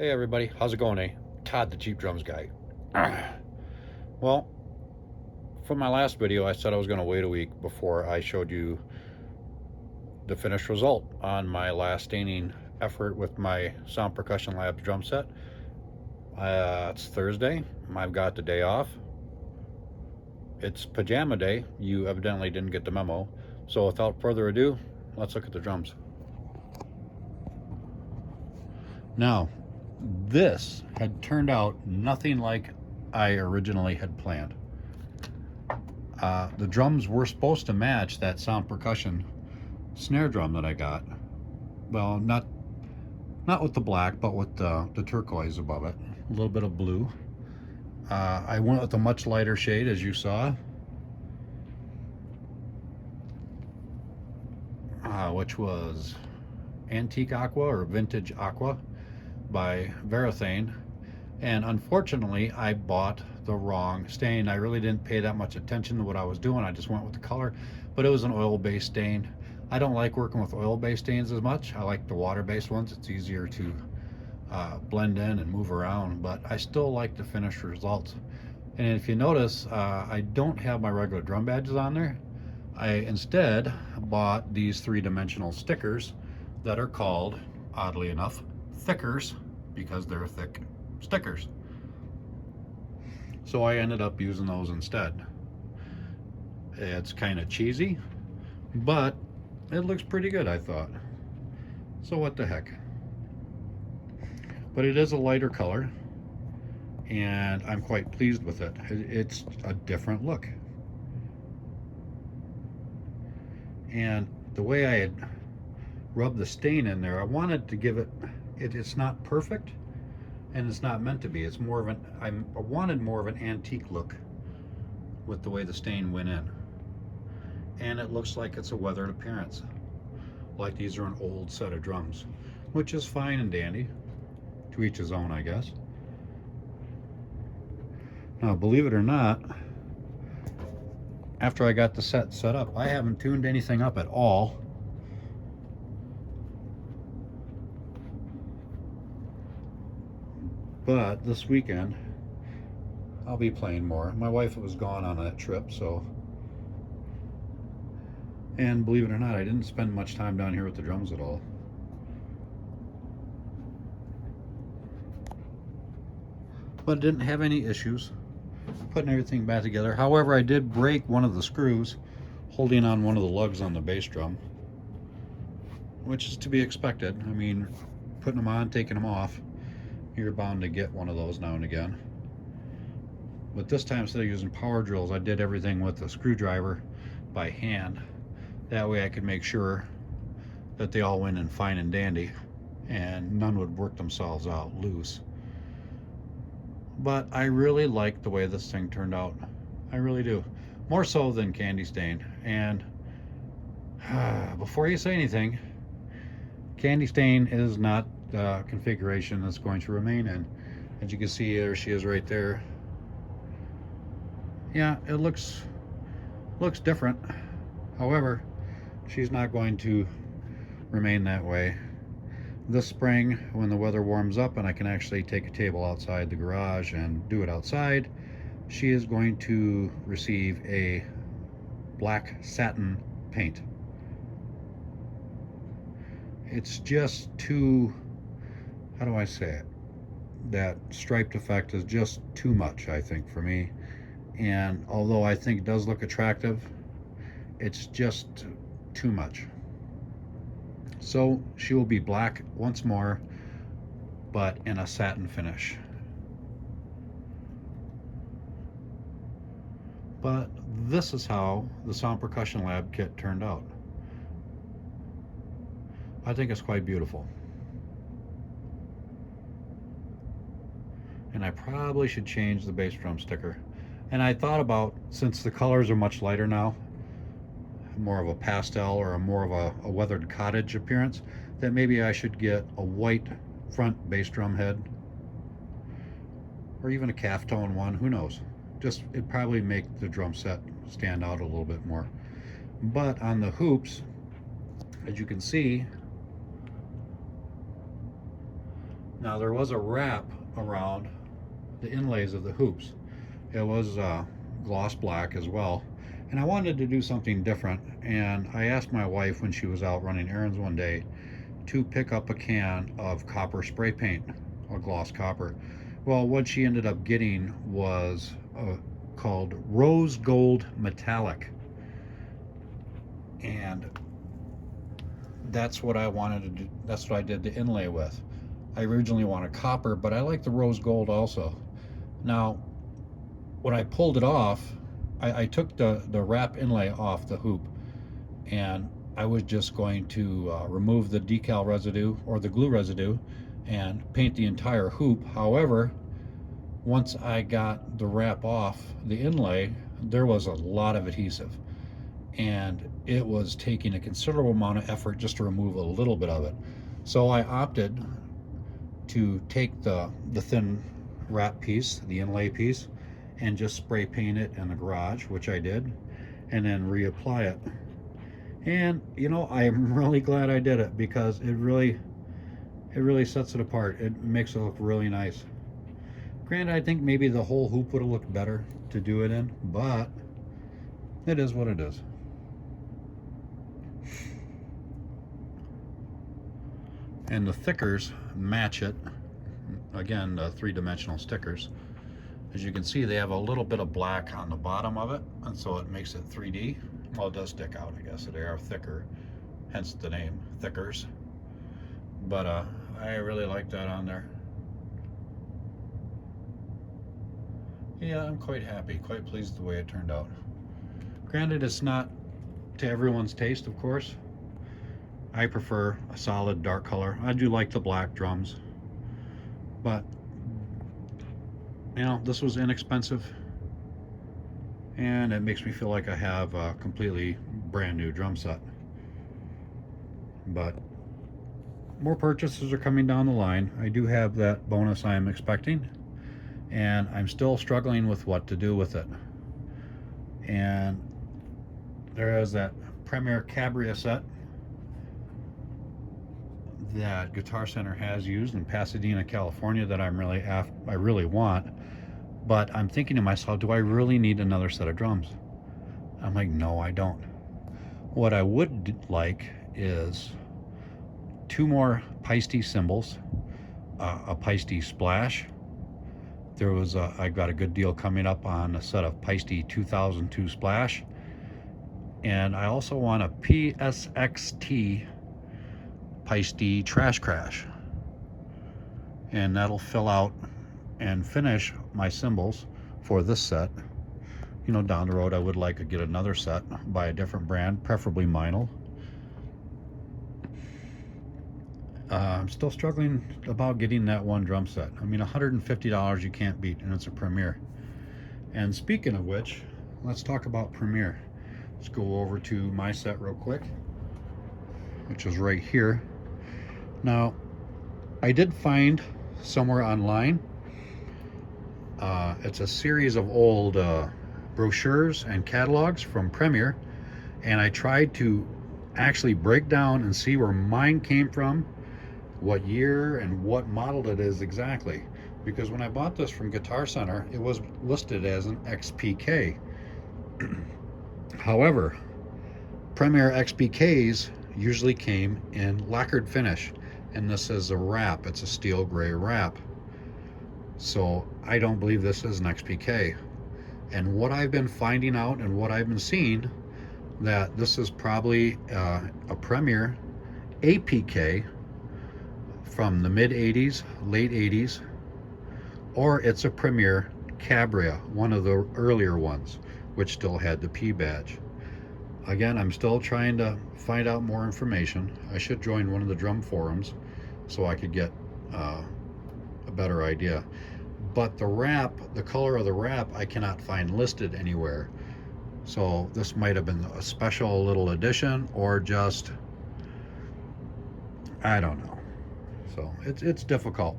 Hey everybody, how's it going, Todd the Cheap Drums guy. Well, from my last video I said I was going to wait a week before I showed you the finished result on my last staining effort with my Sound Percussion Labs drum set. It's Thursday, I've got the day off. It's pajama day, you evidently didn't get the memo. So without further ado, let's look at the drums. Now, this had turned out nothing like I originally had planned. The drums were supposed to match that Sound Percussion snare drum that I got. Well, not with the black, but with the turquoise above it. A little bit of blue. I went with a much lighter shade, as you saw, which was Antique Aqua or Vintage Aqua by Varathane. And unfortunately I bought the wrong stain. I really didn't pay that much attention to what I was doing. I just went with the color, but it was an oil-based stain. I don't like working with oil-based stains as much. I like the water-based ones. It's easier to blend in and move around, but I still like the finished results. And if you notice, I don't have my regular drum badges on there. I instead bought these three-dimensional stickers that are called, oddly enough, thickers, because they're thick stickers. So I ended up using those instead. It's kind of cheesy, but it looks pretty good, I thought. So what the heck. But it is a lighter color, and I'm quite pleased with it. It's a different look. And the way I had rubbed the stain in there, I wanted to give it, it's not perfect, and it's not meant to be. It's more of an, I wanted more of an antique look with the way the stain went in. And it looks like it's a weathered appearance. Like these are an old set of drums, which is fine and dandy. To each his own, I guess. Now, believe it or not, after I got the set up, I haven't tuned anything up at all. But this weekend, I'll be playing more. My wife was gone on that trip, so. And believe it or not, I didn't spend much time down here with the drums at all. But it didn't have any issues putting everything back together. However, I did break one of the screws holding on one of the lugs on the bass drum, which is to be expected. I mean, putting them on, taking them off, you're bound to get one of those now and again. But this time, instead of using power drills, I did everything with a screwdriver by hand. That way I could make sure that they all went in fine and dandy and none would work themselves out loose. But I really like the way this thing turned out. I really do. More so than Candy Stain. And before you say anything, Candy Stain is not the configuration that's going to remain in. As you can see, there she is right there. Yeah, it looks different. However, she's not going to remain that way. This spring, when the weather warms up and I can actually take a table outside the garage and do it outside, she is going to receive a black satin paint. It's just too, how do I say it? That striped effect is just too much, I think, for me. And although I think it does look attractive, it's just too much. So she will be black once more, but in a satin finish. But this is how the Sound Percussion Lab kit turned out. I think it's quite beautiful. And I probably should change the bass drum sticker. And I thought about, since the colors are much lighter now, more of a pastel or more of a weathered cottage appearance, that maybe I should get a white front bass drum head, or even a calf tone one, who knows. Just, it'd probably make the drum set stand out a little bit more. But on the hoops, as you can see, Now there was a wrap around the inlays of the hoops. It was gloss black as well. And I wanted to do something different. And I asked my wife when she was out running errands one day to pick up a can of copper spray paint, or gloss copper. Well, what she ended up getting was called rose gold metallic. And that's what I wanted to do. That's what I did the inlay with. I originally wanted copper, but I like the rose gold also. Now, when I pulled it off, I took the wrap inlay off the hoop, and I was just going to remove the decal residue or the glue residue and paint the entire hoop. However, once I got the wrap off the inlay, there was a lot of adhesive, and it was taking a considerable amount of effort just to remove a little bit of it. So I opted to take the thin wrap piece, the inlay piece, and just spray paint it in the garage, which I did, and then reapply it. And you know, I'm really glad I did it, because it really sets it apart. It makes it look really nice. Granted, I think maybe the whole hoop would have looked better to do it in, but it is what it is. And the thickers match it. Again, the three-dimensional stickers. As you can see, they have a little bit of black on the bottom of it, and so it makes it 3D. Well, it does stick out, I guess. They are thicker, hence the name, thickers. But I really like that on there. Yeah, I'm quite happy, quite pleased with the way it turned out. Granted, it's not to everyone's taste, of course. I prefer a solid dark color. I do like the black drums, but you know, this was inexpensive, and it makes me feel like I have a completely brand new drum set. But more purchases are coming down the line. I do have that bonus I am expecting, and I'm still struggling with what to do with it. And there is that Premier Cabria set that Guitar Center has used in Pasadena, California, that I really want. But I'm thinking to myself, do I really need another set of drums? I'm like, no, I don't. What I would like is 2 more Paiste cymbals, a Paiste Splash. I got a good deal coming up on a set of Paiste 2002 Splash, and I also want a PSXT Paiste Trash Crash, and that'll fill out and finish my cymbals for this set. You know, down the road I would like to get another set by a different brand, preferably Meinl. I'm still struggling about getting that one drum set. I mean, $150 you can't beat, and it's a Premier. And speaking of which, let's talk about Premier. Let's go over to my set real quick, which is right here. Now, I did find somewhere online, it's a series of old brochures and catalogs from Premier, and I tried to actually break down and see where mine came from, what year and what model it is exactly, because when I bought this from Guitar Center, it was listed as an XPK. However, Premier XPKs usually came in lacquered finish, and this is a wrap. It's a steel gray wrap, so I don't believe this is an XPK. And what I've been finding out and what I've been seeing, that this is probably a Premier APK from the mid 80s, late 80s, or it's a Premier Cabria, one of the earlier ones, which still had the P badge. Again, I'm still trying to find out more information. I should join one of the drum forums so I could get a better idea. But the wrap, the color of the wrap, I cannot find listed anywhere. So this might have been a special little edition, or just, I don't know. So it's difficult.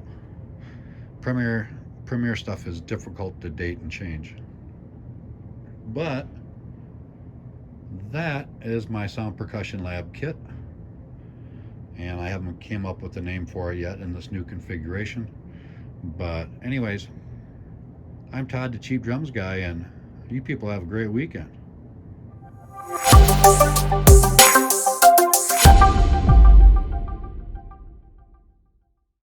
Premier stuff is difficult to date and change. But that is my Sound Percussion Lab kit, and I haven't came up with a name for it yet in this new configuration. But anyways, I'm Todd, the Cheap Drums Guy, and you people have a great weekend.